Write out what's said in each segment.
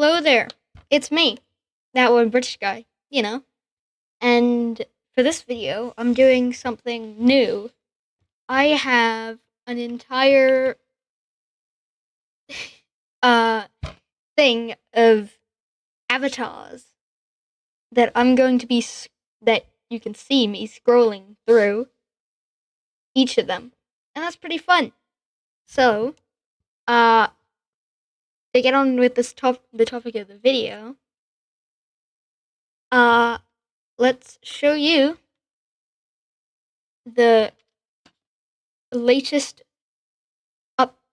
Hello there. It's me, that one British guy, you know. And for this video, I'm doing something new. I have an entire uh thing of avatars that I'm going to be that you can see me scrolling through each of them. And that's pretty fun. So, uh to get on with the topic of the video, let's show you the latest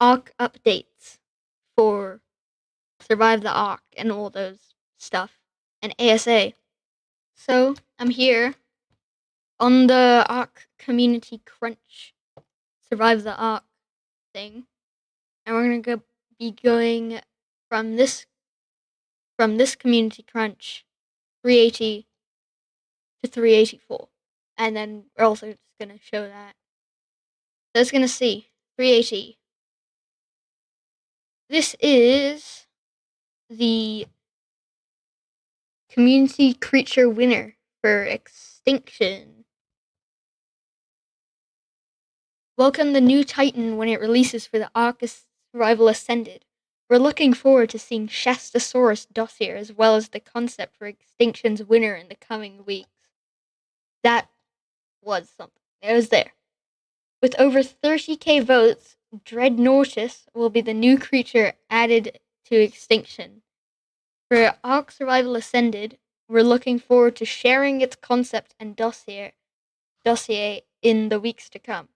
ARK updates for Survive the ARK and all those stuff, and ASA. So I'm here on the ARK Community Crunch Survive the ARK thing, and we're gonna be going from this Community Crunch 380 to 384, and then we're also just gonna show that. So it's gonna see 380. This is the community creature winner for Extinction. Welcome the new Titan when it releases for the ARK Survival Ascended. We're looking forward to seeing Shastasaurus dossier as well as the concept for Extinction's winner in the coming weeks. That was something. It was there. With over 30k votes, Dreadnoughtus will be the new creature added to Extinction. For ARK Survival Ascended, we're looking forward to sharing its concept and dossier in the weeks to come.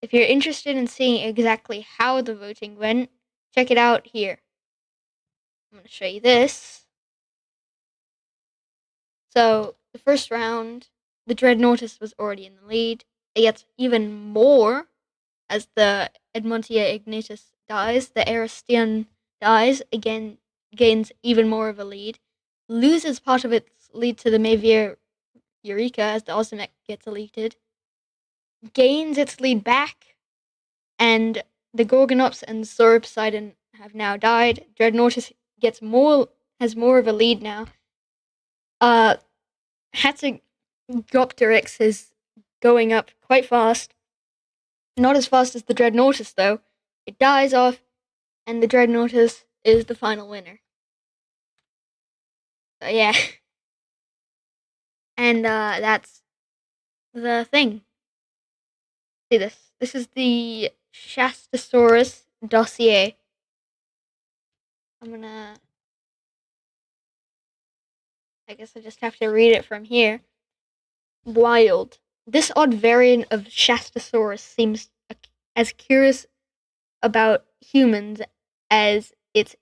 If you're interested in seeing exactly how the voting went, check it out here. I'm going to show you this. So, the first round, the Dreadnoughtus was already in the lead. It gets even more as the Edmontia Ignitus dies. The Aristion dies, again gains even more of a lead. Loses part of its lead to the Mavir Eureka as the Ozmec gets deleted. Gains its lead back, and the Gorgonops and Sauroposeidon have now died. Dreadnoughtus has more of a lead now. Hatzegopteryx is going up quite fast. Not as fast as the Dreadnoughtus, though. It dies off, and the Dreadnoughtus is the final winner. So, yeah. And, that's the thing. See this. This is the Shastasaurus dossier. I guess I just have to read it from here. Wild. This odd variant of Shastasaurus seems as curious about humans as its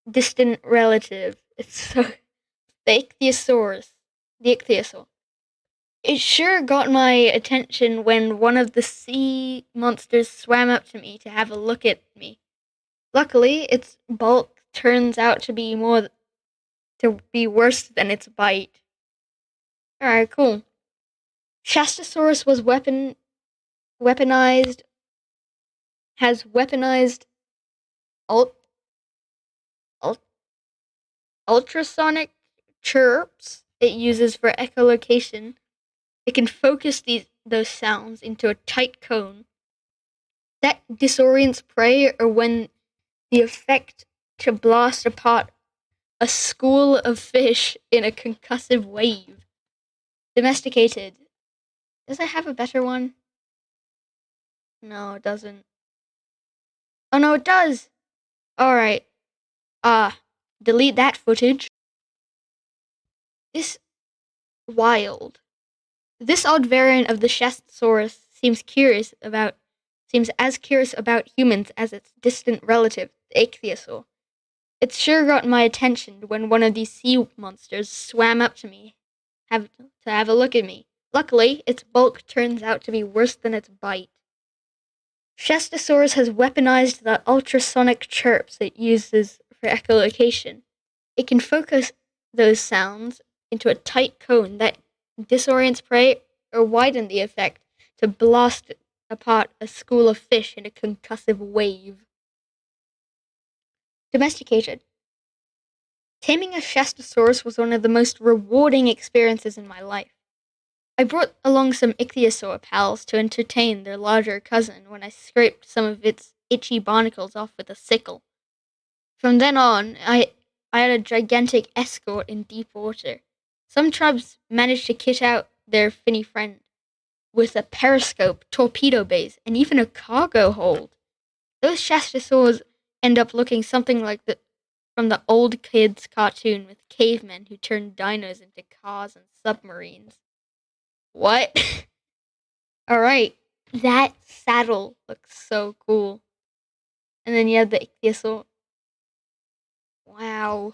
distant relative. It's so the Ichthyosaurus. The Ichthyosaur. It sure got my attention when one of the sea monsters swam up to me to have a look at me. Luckily, its bulk turns out to be worse than its bite. Alright, cool. Shastasaurus has weaponized ultrasonic chirps it uses for echolocation. It can focus those sounds into a tight cone that disorients prey, or when the effect to blast apart a school of fish in a concussive wave. Domesticated. Does it have a better one? No, it doesn't. Oh no, it does! Alright. Delete that footage. This odd variant of the Shastasaurus seems as curious about humans as its distant relative, the Ichthyosaur. It sure got my attention when one of these sea monsters swam up to me to have a look at me. Luckily, its bulk turns out to be worse than its bite. Shastasaurus has weaponized the ultrasonic chirps it uses for echolocation. It can focus those sounds into a tight cone that disorients prey, or widen the effect to blast apart a school of fish in a concussive wave. Domesticated. Taming a Shastosaurus was one of the most rewarding experiences in my life. I brought along some ichthyosaur pals to entertain their larger cousin when I scraped some of its itchy barnacles off with a sickle. From then on, I had a gigantic escort in deep water. Some tribes managed to kit out their finny friend with a periscope, torpedo bays, and even a cargo hold. Those Shastosaurs end up looking something like from the old kids cartoon with cavemen who turned dinos into cars and submarines. What? Alright, that saddle looks so cool. And then you have the ichthyosaur. Wow.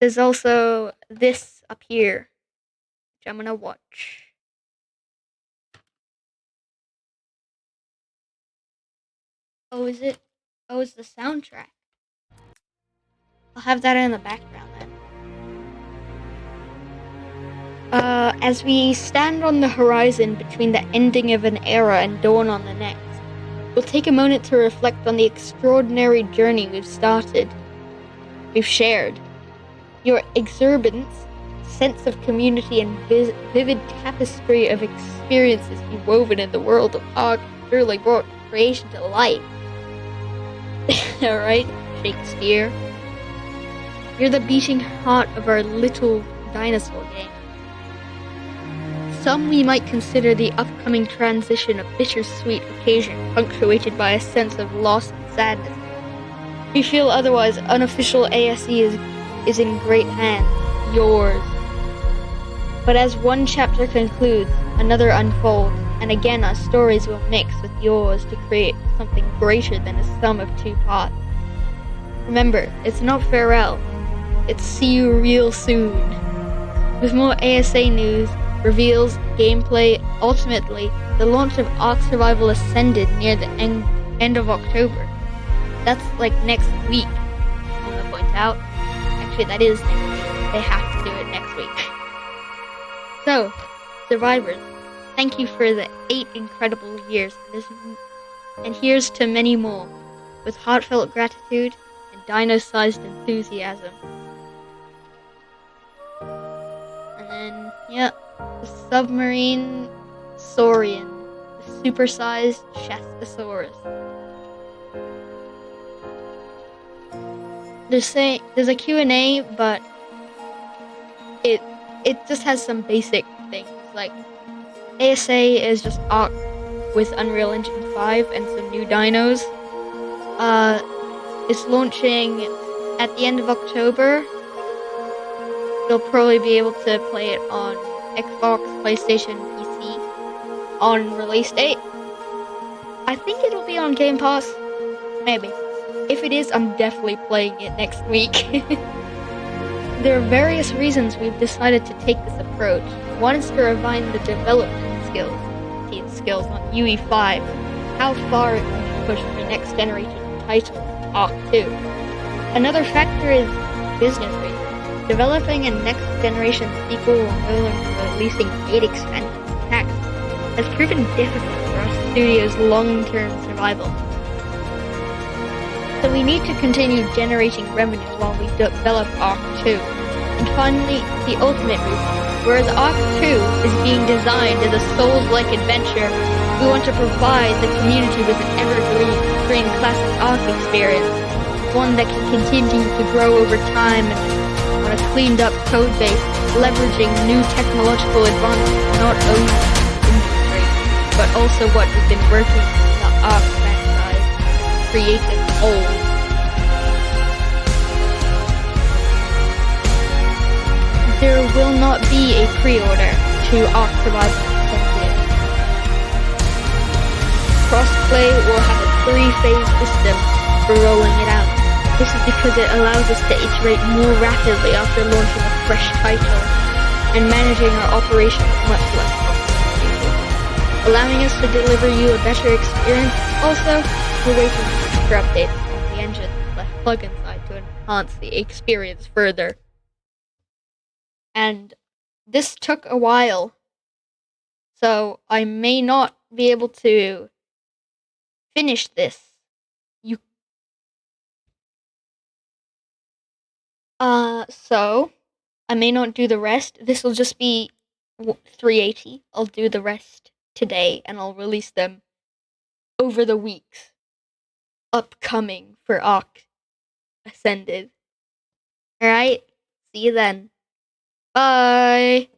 There's also this up here, which I'm gonna watch. Oh, is it? Oh, it's the soundtrack. I'll have that in the background then. As we stand on the horizon between the ending of an era and dawn on the next, we'll take a moment to reflect on the extraordinary journey we've shared. Your exuberance, sense of community, and vivid tapestry of experiences you've woven in the world of ARK truly brought creation to life. Alright, Shakespeare. You're the beating heart of our little dinosaur game. Some we might consider the upcoming transition a bittersweet occasion punctuated by a sense of loss and sadness. We feel otherwise unofficial ASE is in great hands, yours. But as one chapter concludes, another unfolds, and again our stories will mix with yours to create something greater than a sum of two parts. Remember, it's not farewell, it's see you real soon. With more ASA news, reveals, gameplay, ultimately, the launch of ARK Survival Ascended near the end of October. That's like next week, I'm gonna point out. Actually, that is next week. They have to do it next week. So, survivors, thank you for the 8 incredible years, and here's to many more, with heartfelt gratitude and dino-sized enthusiasm. And then, yeah, the submarine saurian, the supersized Shastosaurus. There's a Q&A, but it just has some basic things, like ASA is just ARK with Unreal Engine 5 and some new dinos. It's launching at the end of October. You'll probably be able to play it on Xbox, PlayStation, PC on release date. I think it'll be on Game Pass. Maybe. If it is, I'm definitely playing it next week. There are various reasons we've decided to take this approach. One is to refine the development team skills on UE5, how far it can be pushed for next generation title, ARK 2. Another factor is business reasons. Developing a next generation sequel while releasing paid expansion packs has proven difficult for our studio's long-term survival. So we need to continue generating revenue while we develop ARK 2. And finally, the ultimate reason. Whereas ARK 2 is being designed as a Souls-like adventure, we want to provide the community with an evergreen classic ARK experience, one that can continue to grow over time and on a cleaned-up code base, leveraging new technological advancements not only in the industry, but also what we've been working in the ARK franchise creative whole. There will not be a pre-order to ARK Survival Ascended. Crossplay will have a 3-phase system for rolling it out. This is because it allows us to iterate more rapidly after launching a fresh title and managing our operations much less complicated, allowing us to deliver you a better experience. Also, we're waiting for extra updates on the engine left plug-in side to enhance the experience further. And this took a while, so I may not be able to finish this. So I may not do the rest. This will just be 380. I'll do the rest today, and I'll release them over the weeks upcoming for ARK Ascended. All right. See you then. Bye.